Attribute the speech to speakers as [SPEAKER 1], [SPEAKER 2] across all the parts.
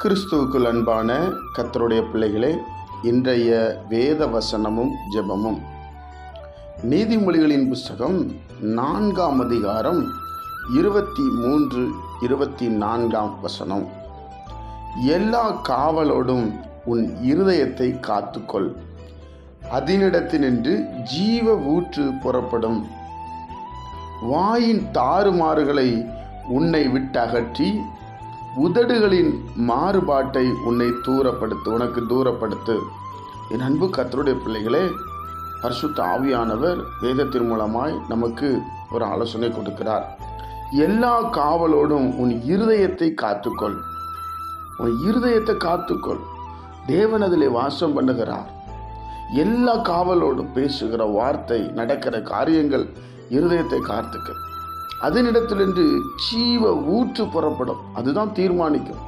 [SPEAKER 1] கிறிஸ்துவுக்குள் அன்பான கர்த்தருடைய பிள்ளைகளே, இன்றைய வேத வசனமும் ஜெபமும் நீதிமொழிகளின் புஸ்தகம் 4ஆம் அதிகாரம் 23-24 வசனம். எல்லா காவலோடும் உன் இருதயத்தை காத்துக்கொள், அதனிடத்தினின்று ஜீவ ஊற்று புறப்படும். வாயின் தாறுமாறுகளை உன்னை விட்டு அகற்றி உதடுகளின் மாறுபாட்டை உனக்கு தூரப்படுத்து. என் அன்பு கர்த்தருடைய பிள்ளைகளே, பரிசுத்த ஆவியானவர் வேதத்தின் மூலமாய் நமக்கு ஒரு ஆலோசனை கொடுக்கிறார். எல்லா காவலோடும் உன் இருதயத்தை காத்துக்கொள். உன் இருதயத்தை காத்துக்கொள். தேவன் அதிலே வாசம் பண்ணுகிறார். எல்லா காவலோடும் பேசுகிற வார்த்தை, நடக்கிற காரியங்கள் இருதயத்தை காத்துக்க. அதனிடத்திலிருந்து ஜீவ ஊற்று புறப்படும். அதுதான் தீர்மானிக்கும்.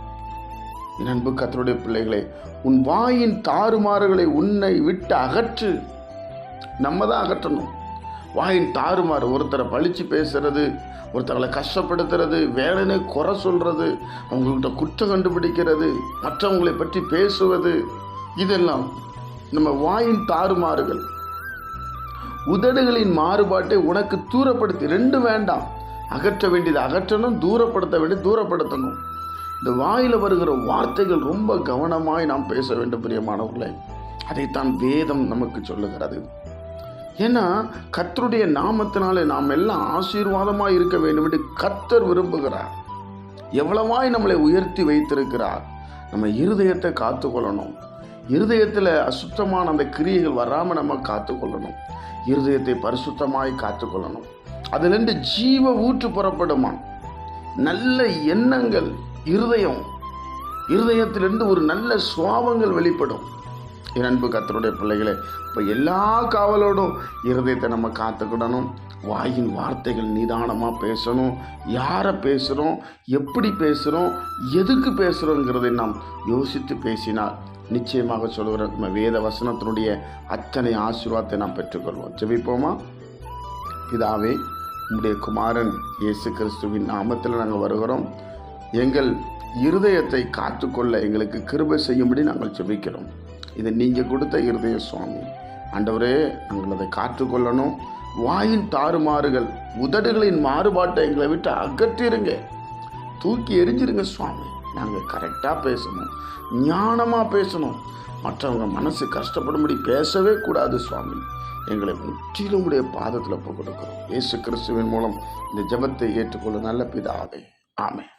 [SPEAKER 1] என் அன்பு கர்த்தருடைய பிள்ளைகளே, உன் வாயின் தாறுமாறுகளை உன்னை விட்டு அகற்று. நம்ம தான் அகற்றணும். வாயின் தாறுமாறு, ஒருத்தரை பழிச்சு பேசுறது, ஒருத்தங்களை கஷ்டப்படுத்துறது, வேலையை குறை சொல்றது, அவங்கள்ட்ட குற்றம் கண்டுபிடிக்கிறது, மற்றவங்களை பற்றி பேசுவது, இதெல்லாம் நம்ம வாயின் தாறுமாறுகள். உதடுகளின் மாறுபாட்டை உனக்கு தூரப்படுத்தி. ரெண்டு வேண்டாம். அகற்ற வேண்டியது அகற்றணும், தூரப்படுத்த வேண்டியது தூரப்படுத்தணும். இந்த வாயில் வருகிற வார்த்தைகள் ரொம்ப கவனமாய் நாம் பேச வேண்டும் பிரியமானவர்களே. அதைத்தான் வேதம் நமக்கு சொல்லுகிறது. ஏன்னா கர்த்தருடைய நாமத்தினாலே நாம் எல்லாம் ஆசீர்வாதமாய் இருக்க வேண்டும் என்று கர்த்தர் விரும்புகிறார். எவ்வளவாய் நம்மளை உயர்த்தி வைத்திருக்கிறார். நம்ம இருதயத்தை காத்துக்கொள்ளணும். இருதயத்தில் அசுத்தமான அந்த கிரியைகள் வராமல் நம்ம காத்துக்கொள்ளணும். இருதயத்தை பரிசுத்தமாய் காத்துக்கொள்ளணும். அதிலிருந்து ஜீவ ஊற்று புறப்படுமா. நல்ல எண்ணங்கள், இருதயத்திலிருந்து ஒரு நல்ல சுவாபங்கள் வெளிப்படும். என் அன்பு கர்த்தருடைய பிள்ளைகளே, இப்போ எல்லா காவலோடும் இருதயத்தை நம்ம காத்துக்கிடணும். வாயின் வார்த்தைகள் நிதானமாக பேசணும். யாரை பேசுகிறோம், எப்படி பேசுகிறோம், எதுக்கு பேசுகிறோங்கிறதை நாம் யோசித்து பேசினால் நிச்சயமாக சொல்கிற நம்ம வேத வசனத்தினுடைய அத்தனை ஆசீர்வாதத்தை நாம் பெற்றுக்கொள்வோம். ஜெபிப்போமா? பிதாவே, உம்முடைய குமாரன் இயேசு கிறிஸ்துவின் நாமத்தில் நாங்கள் வருகிறோம். எங்கள் இருதயத்தை காத்துக்கொள்ள எங்களுக்கு கிருபை செய்யும்படி நாங்கள் ஜெபிக்கிறோம். இது நீங்கள் கொடுத்த இருதய சுவாமி. ஆண்டவரே, நாங்கள் அதை காத்துக்கொள்ளணும். வாயின் தாறுமாறுகள், உதடுகளின் மாறுபாட்டை எங்களை விட்டு அகற்றிருங்க, தூக்கி எரிஞ்சிருங்க சுவாமி. நாங்கள் கரெக்டாக பேசணும், ஞானமாக பேசணும். மற்றவங்க மனசு கஷ்டப்படும்படி பேசவே கூடாது சுவாமி. எங்களை முற்றிலும் உடைய பாதத்தில் ஒப்புக் கொடுக்கிறோம். இயேசு கிறிஸ்துவின் மூலம் இந்த ஜெபத்தை ஏற்றுக்கொள்ள நல்ல பிதாவே, ஆமென்.